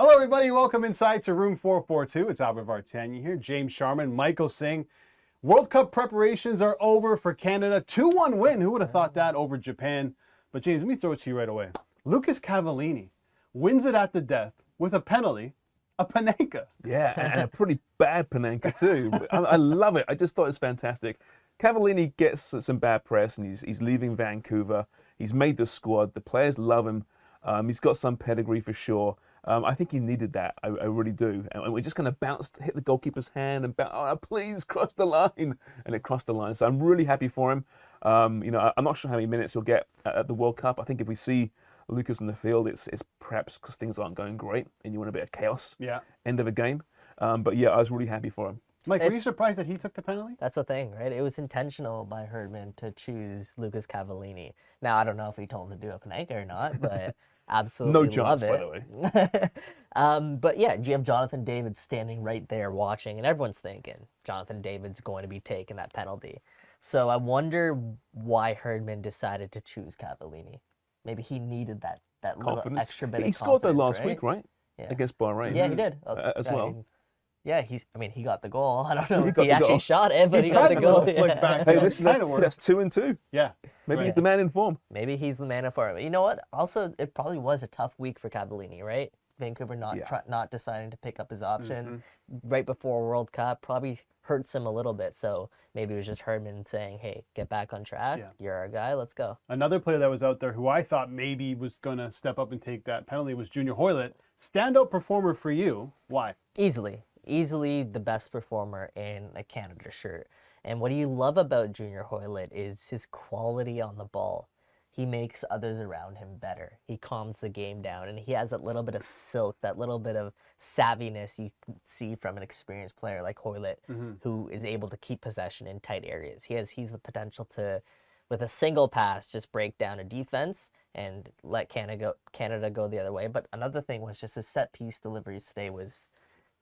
Hello, everybody. Welcome inside to Room 442. It's Albert Vartanian here. James Sharman, Michael Singh. World Cup preparations are over for Canada. 2-1 win. Who would have thought that over Japan? But James, let me throw it to you right away. Lucas Cavallini wins it at the death with a penalty, a Panenka. Yeah, and a pretty bad Panenka too. I love it. I just thought it was fantastic. Cavallini gets some bad press, and he's leaving Vancouver. He's made the squad. The players love him. He's got some pedigree for sure. I think he needed that. I really do. And we just kind of bounced, hit the goalkeeper's hand, and please cross the line, and it crossed the line. So I'm really happy for him. I'm not sure how many minutes he'll get at the World Cup. I think if we see Lucas in the field, it's perhaps because things aren't going great, and you want a bit of chaos. Yeah. End of a game. But yeah, I was really happy for him. Mike, were you surprised that he took the penalty? That's the thing, right? It was intentional by Herdman to choose Lucas Cavallini. Now, I don't know if he told him to do a Panenka or not, but absolutely no chance, love it. by the way. But yeah, you have Jonathan David standing right there watching, and everyone's thinking Jonathan David's going to be taking that penalty. So I wonder why Herdman decided to choose Cavallini. Maybe he needed that little extra bit of confidence. He scored there last right? week, right? Yeah. Against Bahrain. Yeah, he did. As well. Yeah, he got the goal. I don't know if got he the actually goal. shot it, but he got the goal. Flick back. Hey, Yeah, listen, kinda worked. that's 2-2. Yeah. Maybe Right. he's the man in form. Maybe he's the man for it. But you know what? Also, it probably was a tough week for Cavallini, right? Vancouver not deciding to pick up his option right before World Cup probably hurts him a little bit. So maybe it was just Herdman saying, hey, get back on track. Yeah. You're our guy. Let's go. Another player that was out there who I thought maybe was going to step up and take that penalty was Junior Hoilett. Standout performer for you. Why? Easily the best performer in a Canada shirt. And what you love about Junior Hoilett is his quality on the ball. He makes others around him better. He calms the game down, and he has that little bit of silk, that little bit of savviness you can see from an experienced player like Hoilett, who is able to keep possession in tight areas. He's the potential to, with a single pass, just break down a defense and let Canada go the other way. But another thing was just his set piece deliveries today was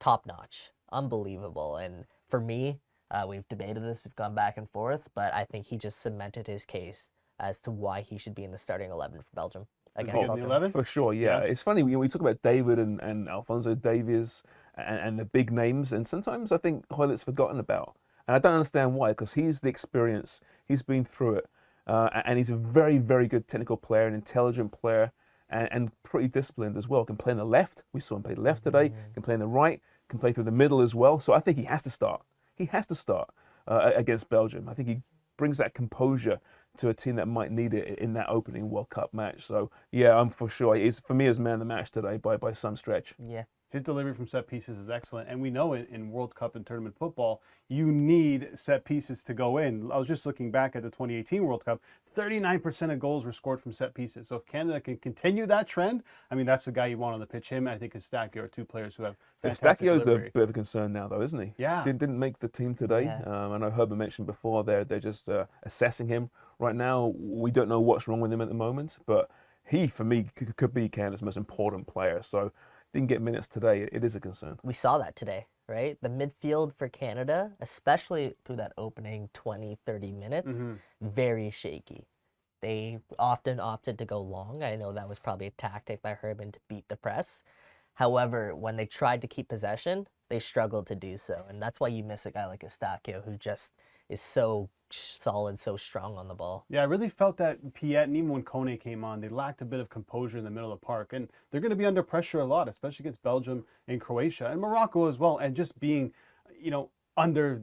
top notch, unbelievable. And for me, we've debated this, we've gone back and forth, but I think he just cemented his case as to why he should be in the starting 11 for Belgium. Against the 11? For sure, yeah. It's funny, we talk about David and Alphonso Davies and the big names, and sometimes I think Hoylett's forgotten about. And I don't understand why, because he's the experience, he's been through it, and he's a very, very good technical player, an intelligent player, and pretty disciplined as well. Can play on the left. We saw him play left today. Can play on the right. Can play through the middle as well. So I think he has to start. He has to start against Belgium. I think he brings that composure to a team that might need it in that opening World Cup match. So yeah, I'm for sure. He's, for me, as man of the match today by some stretch. Yeah. His delivery from set pieces is excellent. And we know in World Cup and tournament football, you need set pieces to go in. I was just looking back at the 2018 World Cup, 39% of goals were scored from set pieces. So if Canada can continue that trend, I mean, that's the guy you want on the pitch. Him and I think Eustachio are two players who have fantastic Eustachio's delivery. a bit of a concern now, though, isn't he? Yeah. Didn't make the team today. Yeah. I know Herbert mentioned before they're just assessing him right now. We don't know what's wrong with him at the moment, but he, for me, could be Canada's most important player. So didn't get minutes today. It is a concern. We saw that today, right? The midfield for Canada, especially through that opening 20, 30 minutes, very shaky. They often opted to go long. I know that was probably a tactic by Herdman to beat the press. However, when they tried to keep possession, they struggled to do so. And that's why you miss a guy like Eustachio, who just is so solid, so strong on the ball. Yeah, I really felt that Piet, and even when Kone came on, they lacked a bit of composure in the middle of the park. And they're going to be under pressure a lot, especially against Belgium and Croatia and Morocco as well. And just being, under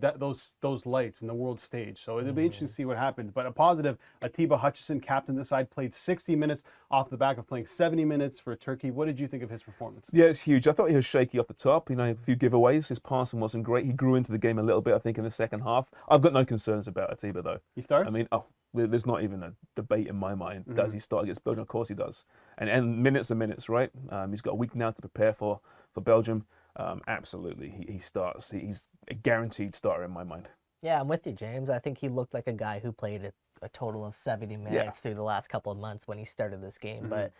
those lights in the world stage. So it'll be interesting to see what happens. But a positive, Atiba Hutchinson, captain this side, played 60 minutes off the back of playing 70 minutes for Turkey. What did you think of his performance? Yeah, it's huge. I thought he was shaky off the top. A few giveaways. His passing wasn't great. He grew into the game a little bit, I think, in the second half. I've got no concerns about Atiba, though. He starts? I mean, there's not even a debate in my mind. Does he start against Belgium? Of course he does. And minutes are minutes, right? He's got a week now to prepare for Belgium. Absolutely, he starts. He's a guaranteed starter in my mind. Yeah, I'm with you, James. I think he looked like a guy who played a total of 70 minutes through the last couple of months when he started this game. But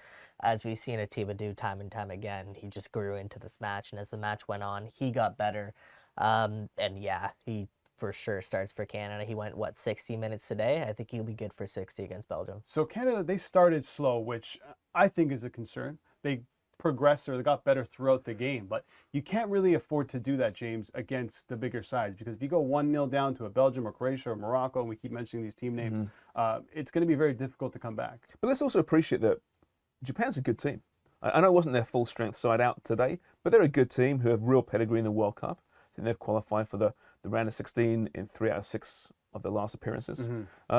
as we've seen Atiba do time and time again, he just grew into this match. And as the match went on, he got better. And yeah, he for sure starts for Canada. He went, 60 minutes today? I think he'll be good for 60 against Belgium. So Canada, they started slow, which I think is a concern. They progressed or they got better throughout the game. But you can't really afford to do that, James, against the bigger sides, because if you go 1-0 down to a Belgium or Croatia or Morocco, and we keep mentioning these team names, it's going to be very difficult to come back. But let's also appreciate that Japan's a good team. I know it wasn't their full strength side out today, but they're a good team who have real pedigree in the World Cup. I think they've qualified for the round of 16 in 3 out of 6 of their last appearances.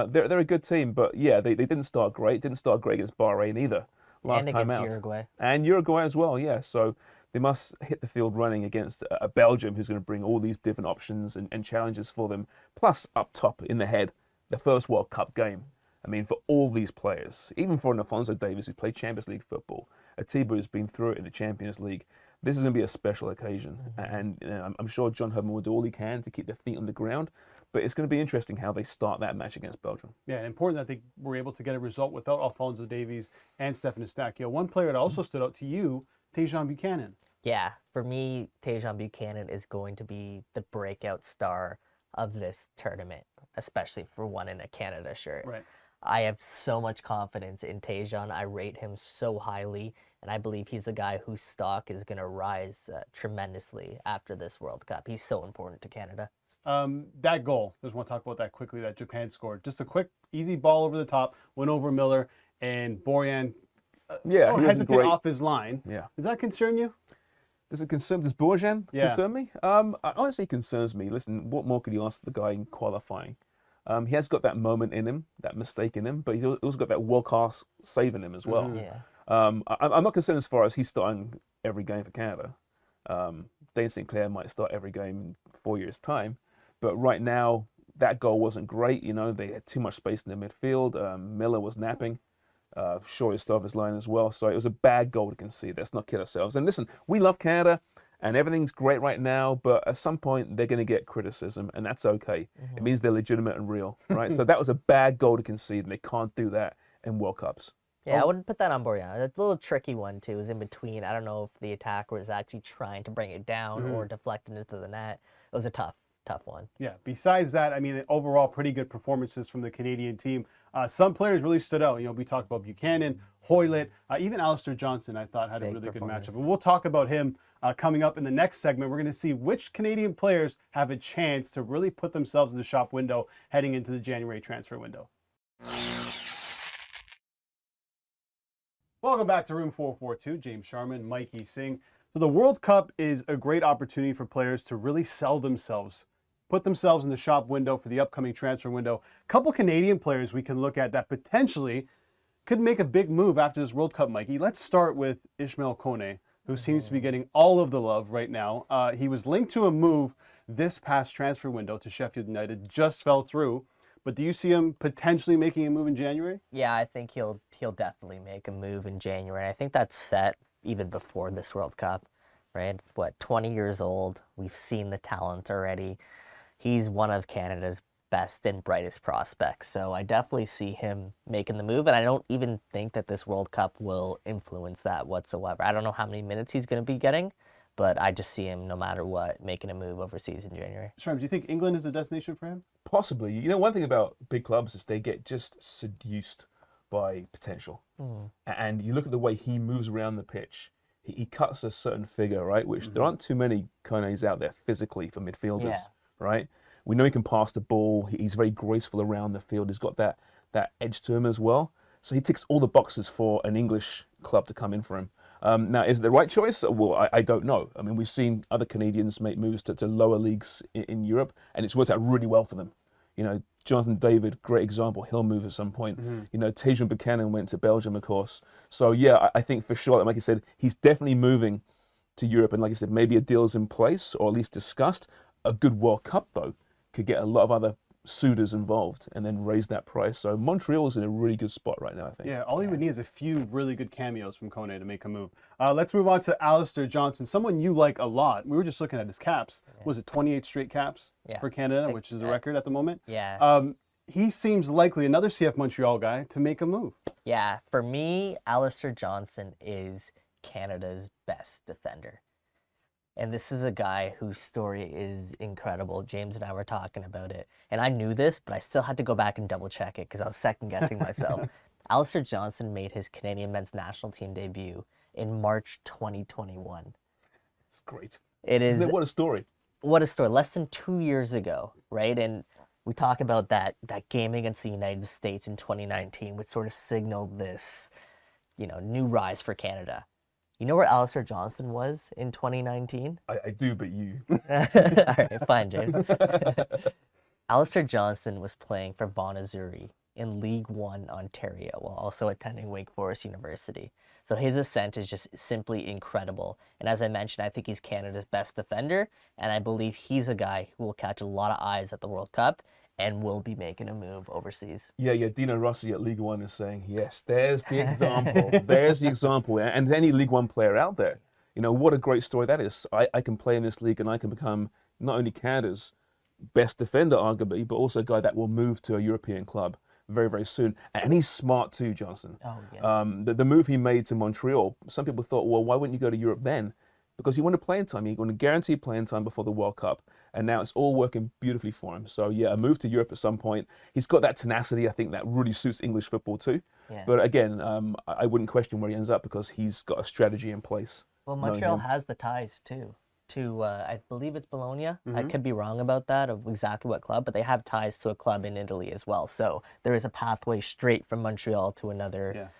They're a good team, but yeah, they didn't start great. Didn't start great against Bahrain either. Last and time against out. Uruguay. And Uruguay as well, yeah. So they must hit the field running against a Belgium who's going to bring all these different options and challenges for them. Plus, up top in the head, the first World Cup game. I mean, for all these players, even for an Alphonso Davies who played Champions League football, Atiba who's been through it in the Champions League, this is going to be a special occasion. And I'm sure John Herman will do all he can to keep their feet on the ground. But it's going to be interesting how they start that match against Belgium. Yeah, and important that they were able to get a result without Alphonso Davies and Stefan Eustáquio. One player that also stood out to you, Tajon Buchanan. Yeah, for me, Tajon Buchanan is going to be the breakout star of this tournament, especially for one in a Canada shirt. Right. I have so much confidence in Tajon. I rate him so highly, and I believe he's a guy whose stock is going to rise tremendously after this World Cup. He's so important to Canada. That goal, just want to talk about that quickly, that Japan scored. Just a quick, easy ball over the top, went over Miller, and Borjan hesitated off his line. Yeah. Does that concern you? Does Borjan concern me? It honestly concerns me. Listen, what more could you ask the guy in qualifying? He has got that moment in him, that mistake in him, but he's also got that world-class save in him as well. Yeah. I'm not concerned as far as he's starting every game for Canada. Dane Sinclair might start every game in 4 years' time, but right now, that goal wasn't great. You know, they had too much space in the midfield. Miller was napping. Shaw is still off his line as well. So it was a bad goal to concede. Let's not kid ourselves. And listen, we love Canada, and everything's great right now, but at some point, they're going to get criticism, and that's okay. It means they're legitimate and real, right? So that was a bad goal to concede, and they can't do that in World Cups. Yeah, I wouldn't put that on Borjan. It's a little tricky one, too. It was in between. I don't know if the attacker was actually trying to bring it down or deflect it into the net. It was a tough one. Yeah, besides that, I mean, overall, pretty good performances from the Canadian team. Some players really stood out. You know, we talked about Buchanan, Hoilett, even Alistair Johnson, I thought, had a really good matchup. And we'll talk about him coming up in the next segment. We're going to see which Canadian players have a chance to really put themselves in the shop window heading into the January transfer window. Welcome back to Room 442. James Sharman, Mikey Singh. So the World Cup is a great opportunity for players to really sell themselves, put themselves in the shop window for the upcoming transfer window. A couple Canadian players we can look at that potentially could make a big move after this World Cup, Mikey. Let's start with Ishmael Kone, who seems to be getting all of the love right now. He was linked to a move this past transfer window to Sheffield United, just fell through. But do you see him potentially making a move in January? Yeah, I think he'll definitely make a move in January. I think that's set even before this World Cup, right? 20 years old. We've seen the talent already. He's one of Canada's best and brightest prospects. So I definitely see him making the move, and I don't even think that this World Cup will influence that whatsoever. I don't know how many minutes he's going to be getting, but I just see him, no matter what, making a move overseas in January. Sharm, do you think England is a destination for him? Possibly. You know, one thing about big clubs is they get just seduced by potential. And you look at the way he moves around the pitch. He cuts a certain figure, right? Which there aren't too many Kones out there physically for midfielders, right? We know he can pass the ball. He's very graceful around the field. He's got that edge to him as well. So he ticks all the boxes for an English club to come in for him. Now, is it the right choice? Well, I don't know. I mean, we've seen other Canadians make moves to lower leagues in Europe, and it's worked out really well for them. You know, Jonathan David, great example. He'll move at some point. You know, Tajon Buchanan went to Belgium, of course. So, yeah, I think for sure, like I said, he's definitely moving to Europe. And like I said, maybe a deal's in place or at least discussed. A good World Cup, though, could get a lot of other suitors involved and then raise that price. So Montreal's in a really good spot right now, I think. Yeah, all he would need is a few really good cameos from Kone to make a move. Let's move on to Alistair Johnson, someone you like a lot. We were just looking at his caps. Was it 28 straight caps for Canada, which is a record at the moment? Yeah. He seems likely, another CF Montreal guy, to make a move. Yeah, for me, Alistair Johnson is Canada's best defender. And this is a guy whose story is incredible. James and I were talking about it. And I knew this, but I still had to go back and double check it because I was second guessing myself. Alistair Johnson made his Canadian men's national team debut in March 2021. It's great. It is Isn't it? What a story. what a story. Less than 2 years ago, right? And we talk about that game against the United States in 2019, which sort of signaled this, new rise for Canada. You know where Alistair Johnson was in 2019? I do, but you. All right, fine, James. Alistair Johnson was playing for Vaughan Azzurri in League One Ontario while also attending Wake Forest University. So his ascent is just simply incredible. And as I mentioned, I think he's Canada's best defender, and I believe he's a guy who will catch a lot of eyes at the World Cup and will be making a move overseas. Yeah, Dino Rossi at League One is saying, yes, there's the example. There's the example. And any League One player out there, what a great story that is. I can play in this league and I can become not only Canada's best defender, arguably, but also a guy that will move to a European club very, very soon. And he's smart too, Johnson. Oh, yeah. The move he made to Montreal, some people thought, well, why wouldn't you go to Europe then? Because he wanted playing time. He wanted guaranteed playing time before the World Cup. And now it's all working beautifully for him. So, yeah, a move to Europe at some point. He's got that tenacity, I think, that really suits English football too. Yeah. But again, I wouldn't question where he ends up because he's got a strategy in place. Well, Montreal has the ties too. To I believe it's Bologna. I could be wrong about that of exactly what club, but they have ties to a club in Italy as well. So there is a pathway straight from Montreal to another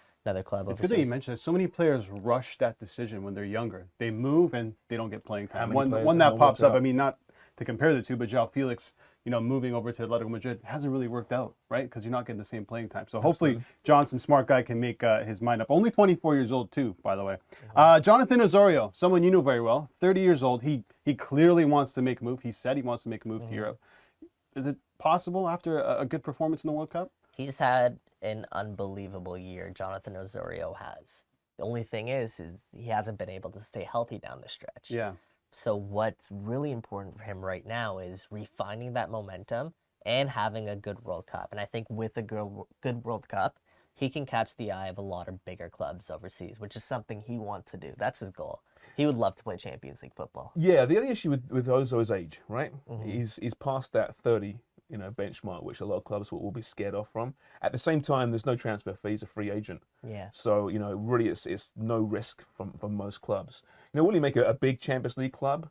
club. It's good that you mentioned it. So many players rush that decision when they're younger. They move and they don't get playing time. One that pops up, I mean, not to compare the two, but João Felix, moving over to Atletico Madrid hasn't really worked out, right? Because you're not getting the same playing time. So hopefully Johnson, smart guy, can make his mind up. Only 24 years old too, by the way. Jonathan Osorio, someone you know very well, 30 years old. He clearly wants to make a move. He said he wants to make a move to Europe. Is it possible after a good performance in the World Cup? He's had an unbelievable year, Jonathan Osorio has. The only thing is he hasn't been able to stay healthy down the stretch. Yeah. So what's really important for him right now is refining that momentum and having a good World Cup. And I think with a good World Cup, he can catch the eye of a lot of bigger clubs overseas, which is something he wants to do. That's his goal. He would love to play Champions League football. Yeah, the only issue with Ozo's age, right? He's past that 30 benchmark, which a lot of clubs will be scared off from. At the same time, there's no transfer fee, he's a free agent. Yeah. So, really it's no risk from most clubs. Will he make a big Champions League club?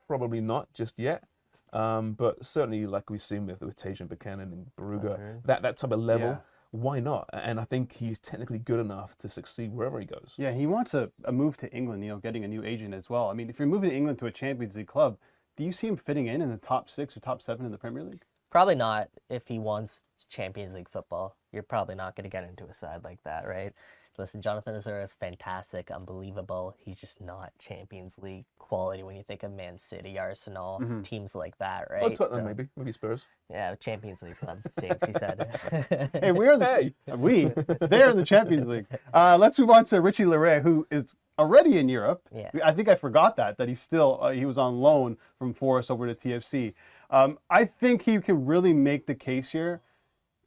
Probably not just yet. But certainly, like we've seen with Tajon Buchanan and Baruga, that type of level, why not? And I think he's technically good enough to succeed wherever he goes. Yeah, he wants a move to England, getting a new agent as well. I mean, if you're moving to England to a Champions League club, do you see him fitting in the top 6 or top 7 in the Premier League? Probably not if he wants Champions League football. You're probably not going to get into a side like that, right? Listen, Jonathan Osorio is fantastic, unbelievable. He's just not Champions League quality when you think of Man City, Arsenal, teams like that, right? Oh, Tottenham, maybe Spurs. Yeah, Champions League clubs, James, he said. Hey, they're in the Champions League. Let's move on to Richie Laryea, who is already in Europe. Yeah. I think I forgot that he's still, he was on loan from Forest over to TFC. I think he can really make the case here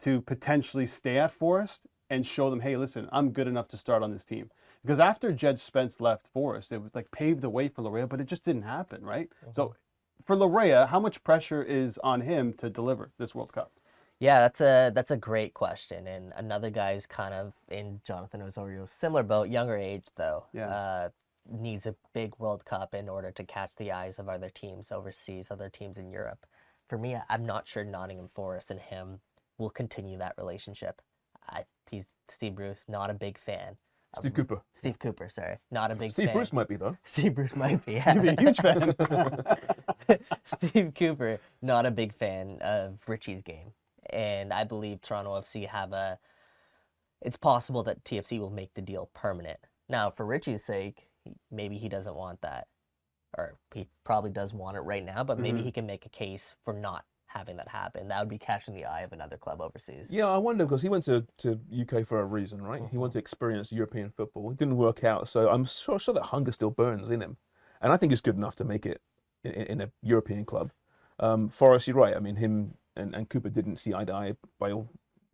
to potentially stay at Forest and show them, hey, listen, I'm good enough to start on this team. Because after Jed Spence left Forest, it would paved the way for Laryea, but it just didn't happen, right? So for Laryea, how much pressure is on him to deliver this World Cup? Yeah, that's a great question. And another guy's kind of in Jonathan Osorio's similar boat, younger age though. Yeah. Needs a big World Cup in order to catch the eyes of other teams overseas, other teams in Europe. For me, I'm not sure Nottingham Forest and him will continue that relationship. He's Steve Bruce, not a big fan. Steve Cooper, sorry. Not a big fan. Steve Bruce might be, though. Steve Bruce might be, yeah. You'd be a huge fan. Steve Cooper, not a big fan of Richie's game. And I believe Toronto FC it's possible that TFC will make the deal permanent. Now, for Richie's sake, maybe he doesn't want that. Or he probably does want it right now, but maybe he can make a case for not having that happen. That would be catching the eye of another club overseas. Yeah, I wonder, because he went to UK for a reason, right? He wanted to experience European football. It didn't work out, so I'm sure that hunger still burns in him. And I think he's good enough to make it in a European club. Forrest, you're right. I mean, him and Cooper didn't see eye to eye by all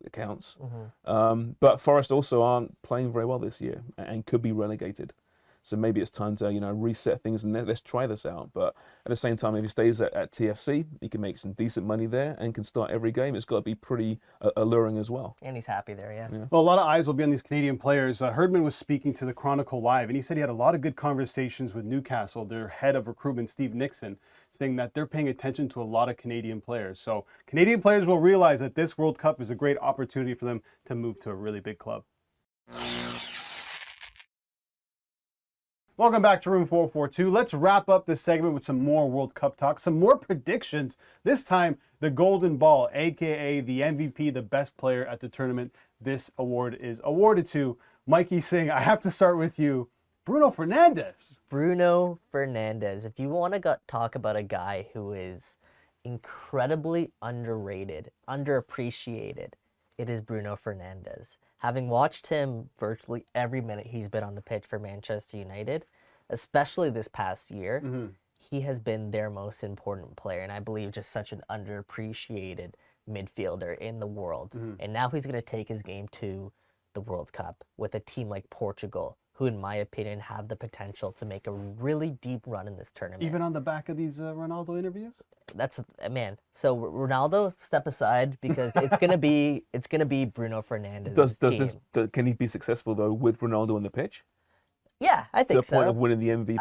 accounts. But Forest also aren't playing very well this year and could be relegated. So maybe it's time to, reset things and let's try this out. But at the same time, if he stays at TFC, he can make some decent money there and can start every game. It's got to be pretty alluring as well. And he's happy there, yeah. Well, a lot of eyes will be on these Canadian players. Herdman was speaking to the Chronicle Live, and he said he had a lot of good conversations with Newcastle, their head of recruitment, Steve Nixon, saying that they're paying attention to a lot of Canadian players. So Canadian players will realize that this World Cup is a great opportunity for them to move to a really big club. Welcome back to Room 442. Let's wrap up this segment with some more World Cup talk, some more predictions. This time, the Golden Ball, aka the MVP, the best player at the tournament. This award is awarded to Mikey Singh. I have to start with you, Bruno Fernandes. Bruno Fernandes. If you want to talk about a guy who is incredibly underrated, underappreciated, it is Bruno Fernandes. Having watched him virtually every minute he's been on the pitch for Manchester United, especially this past year, he has been their most important player, and I believe just such an underappreciated midfielder in the world. And now he's going to take his game to the World Cup with a team like Portugal, who in my opinion have the potential to make a really deep run in this tournament. Even on the back of these Ronaldo interviews? That's man. So Ronaldo, step aside because it's gonna be Bruno Fernandes. Can he be successful though with Ronaldo on the pitch? Yeah, I think so. To the point of winning the MVP.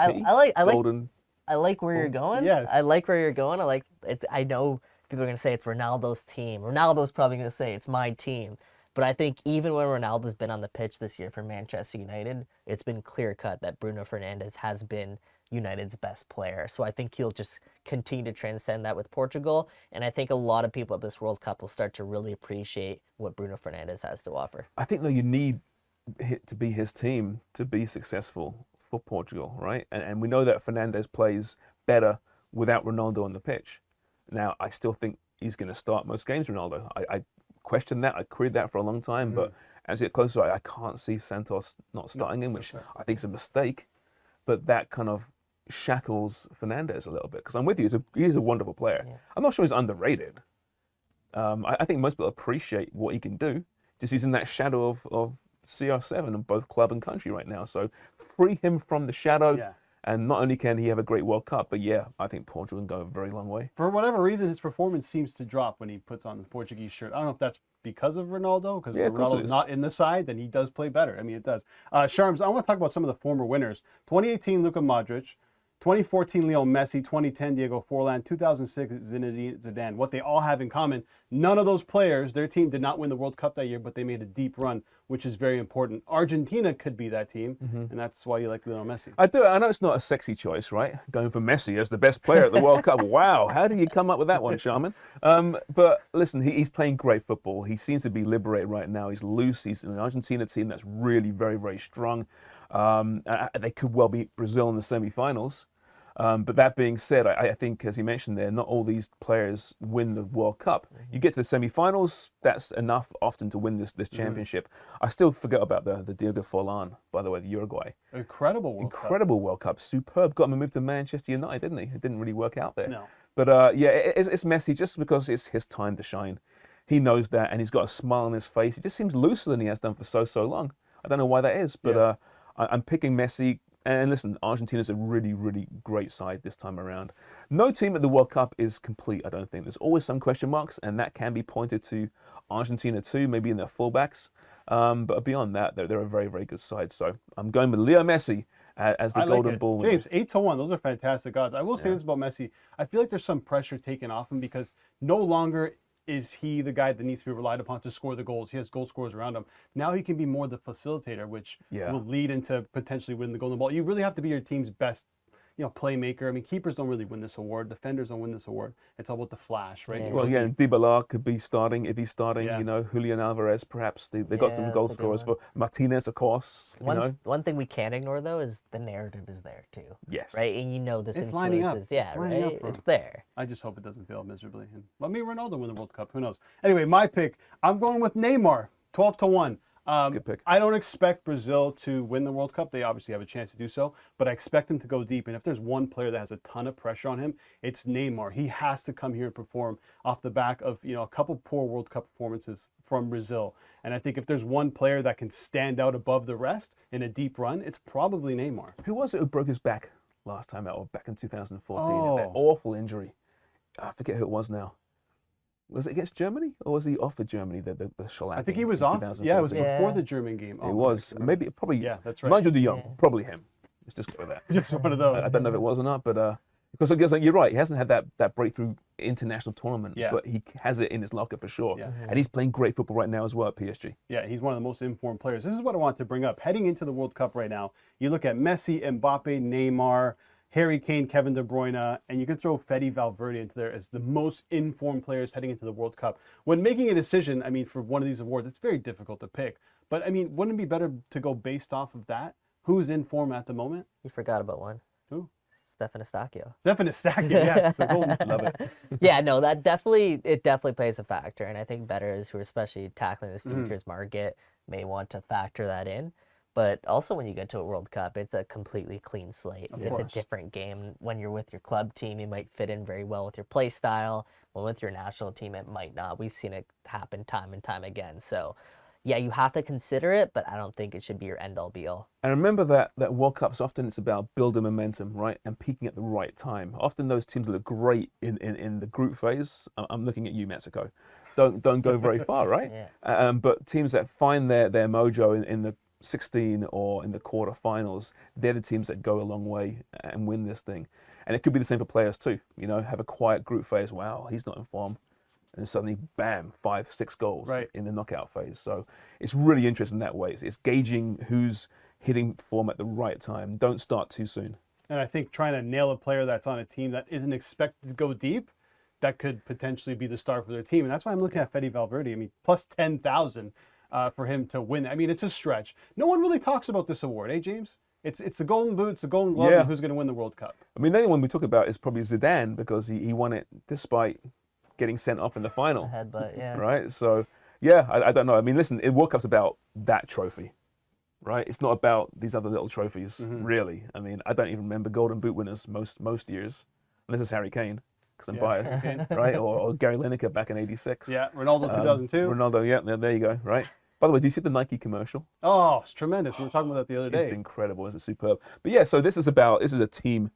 I like where you're going. Yes. I like where you're going. I like it. I know people are gonna say it's Ronaldo's team. Ronaldo's probably gonna say it's my team. But I think even when Ronaldo's been on the pitch this year for Manchester United, it's been clear cut that Bruno Fernandes has been United's best player. So I think he'll just continue to transcend that with Portugal. And I think a lot of people at this World Cup will start to really appreciate what Bruno Fernandes has to offer. I think though you need it to be his team to be successful for Portugal, right? And we know that Fernandes plays better without Ronaldo on the pitch. Now, I still think he's going to start most games, Ronaldo. I questioned that. I queried that for a long time. But as you get closer, I can't see Santos not starting him, which I think is a mistake. But that kind of shackles Fernandes a little bit. Because I'm with you, he's a wonderful player. Yeah. I'm not sure he's underrated. I think most people appreciate what he can do. Just he's in that shadow of CR7 in both club and country right now. So free him from the shadow. Yeah. And not only can he have a great World Cup, but yeah, I think Portugal can go a very long way. For whatever reason, his performance seems to drop when he puts on the Portuguese shirt. I don't know if that's because of Ronaldo, because when Ronaldo's not in the side, then he does play better. I mean, it does. Sharms, I want to talk about some of the former winners. 2018, Luka Modric. 2014, Lionel Messi. 2010, Diego Forlan. 2006, Zinedine Zidane. What they all have in common, none of those players, their team did not win the World Cup that year, but they made a deep run, which is very important. Argentina could be that team, and that's why you like Lionel Messi. I do. I know it's not a sexy choice, right? Going for Messi as the best player at the World Cup. Wow, how did you come up with that one, Sharman? But listen, he's playing great football. He seems to be liberated right now. He's loose. He's in an Argentina team that's really very, very strong. They could well beat Brazil in the semi-finals. But that being said, I think, as you mentioned there, not all these players win the World Cup. You get to the semi-finals, that's enough often to win this championship. I still forget about the Diego Forlan, by the way, the Uruguay. Incredible World Cup. Superb. Got him to move to Manchester United, didn't he? It didn't really work out there. No. But yeah, it's Messi just because it's his time to shine. He knows that, and he's got a smile on his face. He just seems looser than he has done for so long. I don't know why that is, but I'm picking Messi. And listen, Argentina's a really, really great side this time around. No team at the World Cup is complete, I don't think. There's always some question marks, and that can be pointed to Argentina too, maybe in their fullbacks. But beyond that, they're a very, very good side. So I'm going with Leo Messi as the Golden Ball winner. James, 8-1. Those are fantastic odds. I will say this about Messi. I feel like there's some pressure taken off him because no longer is he the guy that needs to be relied upon to score the goals. He has goal scorers around him. Now he can be more the facilitator, which will lead into potentially winning the Golden Ball. You really have to be your team's best, playmaker. I mean, keepers don't really win this award. Defenders don't win this award. It's all about the flash, right? Yeah. Well, yeah, Dybala could be starting if he's starting. Julian Alvarez, perhaps they got some goal scorers. But Martinez, of course. One thing we can't ignore though is the narrative is there too. Yes. Right, and this it's lining up. Yeah, it's there. I just hope it doesn't fail miserably. And let me Ronaldo win the World Cup. Who knows? Anyway, my pick. I'm going with Neymar. 12-1. Good pick. I don't expect Brazil to win the World Cup. They obviously have a chance to do so, but I expect them to go deep. And if there's one player that has a ton of pressure on him, it's Neymar. He has to come here and perform off the back of, you know, a couple poor World Cup performances from Brazil. And I think if there's one player that can stand out above the rest in a deep run, it's probably Neymar. Who was it who broke his back last time out, or back in 2014? Oh. That awful injury. I forget who it was now. Was it against Germany, or was he off for Germany? The shellacking. I think he was in off. Yeah, it was 2014? before Yeah. the German game. Oh, It I was remember. maybe probably. Yeah, that's right. Nigel de Jong, Yeah. probably him. Let's just go with that. Just one of those. I don't know if it was or not, but because I guess you're right. He hasn't had that breakthrough international tournament, Yeah. but he has it in his locker for sure. Yeah. And he's playing great football right now as well at PSG. Yeah, he's one of the most informed players. This is what I want to bring up. Heading into the World Cup right now, you look at Messi, Mbappe, Neymar, Harry Kane, Kevin De Bruyne, and you can throw Fede Valverde into there as the most informed players heading into the World Cup. When making a decision, I mean, for one of these awards, it's very difficult to pick. But, I mean, wouldn't it be better to go based off of that? Who's in form at the moment? You forgot about one. Who? Stefan Eustáquio. Stefan Eustáquio, yes. The golden, Love it. Yeah, no, it definitely plays a factor, and I think bettors who are especially tackling this futures market may want to factor that in. But also, when you get to a World Cup, it's a completely clean slate. It's course. a different game. When you're with your club team, you might fit in very well with your play style. When with your national team, it might not. We've seen it happen time and time again. So, yeah, you have to consider it, but I don't think it should be your end-all, be-all. And remember that World Cups, often it's about building momentum, right? And peaking at the right time. Often those teams look great in the group phase. I'm looking at you, Mexico. Don't go very far, right? Yeah. But teams that find their mojo in the 16 or in the quarterfinals, they're the teams that go a long way and win this thing. And it could be the same for players too. You know, have a quiet group phase. Wow, he's not in form. And suddenly, bam, 5-6 goals Right. in the knockout phase. So it's really interesting that way. It's gauging who's hitting form at the right time. Don't start too soon. And I think trying to nail a player that's on a team that isn't expected to go deep, that could potentially be the star for their team. And that's why I'm looking at Fede Valverde. I mean, plus 10,000 for him to win. I mean, it's a stretch. No one really talks about this award, eh, James? It's the Golden Boot, it's the Golden Glove, Yeah. and who's going to win the World Cup. I mean, the only one we talk about is probably Zidane because he won it despite getting sent off in the final. Headbutt, yeah. Right? So, yeah, I don't know. I mean, listen, World Cup's about that trophy, right? It's not about these other little trophies, really. I mean, I don't even remember Golden Boot winners most years, unless it's Harry Kane, because I'm Yeah, biased, Kane. right? Or Gary Lineker back in '86. Yeah, Ronaldo 2002. Ronaldo, yeah, there you go, right? By the way, do you see the Nike commercial? Oh, it's tremendous. We were talking about that the other It's day. incredible. It's superb. But yeah, so this is a team.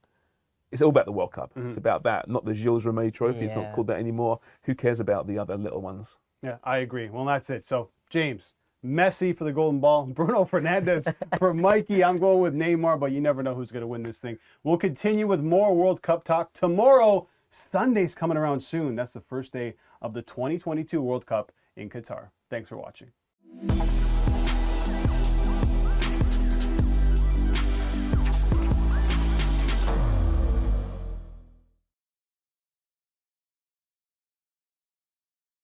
It's all about the World Cup. It's about that, not the Gilles Rimet Trophy. It's not Yeah. called that anymore. Who cares about the other little ones? Yeah, I agree. Well, that's it. So, James, Messi for the golden ball, Bruno Fernandes for Mikey. I'm going with Neymar, but you never know who's going to win this thing. We'll continue with more World Cup talk tomorrow. Sunday's coming around soon. That's the first day of the 2022 World Cup in Qatar. Thanks for watching.